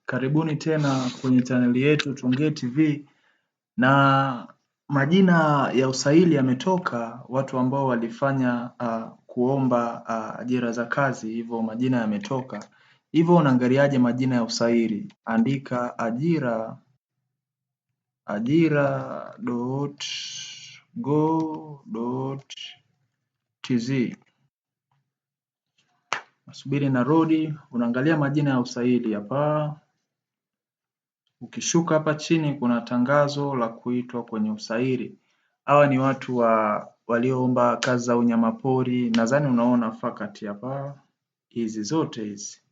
Karibuni tena kwenye chaneli yetu Tuongee TV, na majina ya usaili yametoka, watu ambao walifanya kuomba ajira za kazi, hivyo majina yametoka. Hivyo unaangaliaje majina ya usaili? Andika ajira.go.tz. Nasubiri narudi, unaangalia majina ya usaili hapa. Ukishuka hapa chini kuna tangazo la kuitwa kwenye usaili. Hawa ni watu walioomba kazi za unyamapori. Nadhani unaona fakati hapa. Hizi zote hizi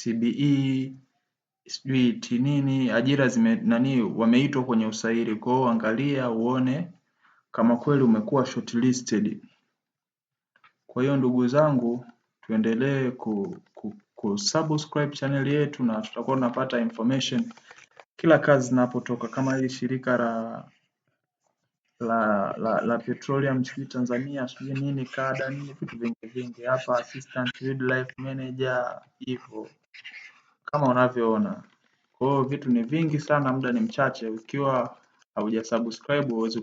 CBE sijui tinini, ajira wameitwa kwenye usaili. Kwa hiyo angalia uone kama kweli umekuwa shortlisted. Kwa hiyo ndugu zangu, tuendelee kusubscribe channel yetu na tutakuwa tunapata information kila kazi zinapotoka, kama hili shirika la petroleum nchini Tanzania, sijui nini kada nini, vitu vingi hapa, assistant wildlife manager, hivyo kama unavyoona. Kwa hiyo vitu ni vingi sana, muda ni mchache. Ukiwa haujasubscribe huwezi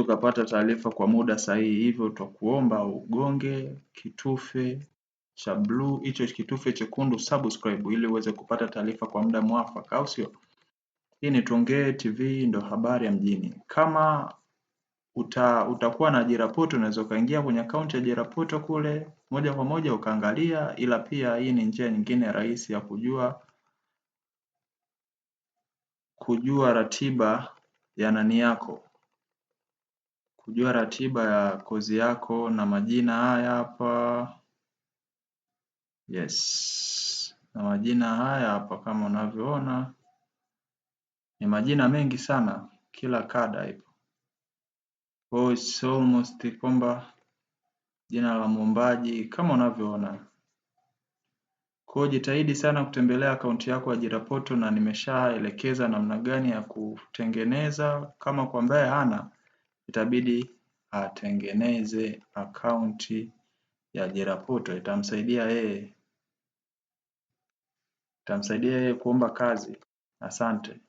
ukapata taarifa kwa muda sahihi. Hivyo tutakuomba ugonge kitufe cha blue, hicho kitufe chekundu subscribe, ili uweze kupata taarifa kwa muda mwafaka, au sio? Hii ni Tuongee TV, ndo habari ya mjini. Kama utakuwa na ajira poto, unaweza ukaingia kwenye account ya ajira poto kule moja kwa moja ukaangalia, ila pia hii ni njia nyingine rahisi ya kujua ratiba ya nani yako, kujua ratiba ya kozi yako na majina haya hapa. Yes, na majina haya hapa kama unavyoona ni majina mengi sana, kila kada ipo. Oh, it's almost kwamba jina la muombaji kama unavyoona. Kwa hiyo jitahidi sana kutembelea akaunti yako ya ajira poto, na nimeshaelekeza namna gani ya kutengeneza. Kama kwa ambaye hana, itabidi atengeneze akaunti ya ajira poto. Itamsaidia yeye kuomba kazi. Asante.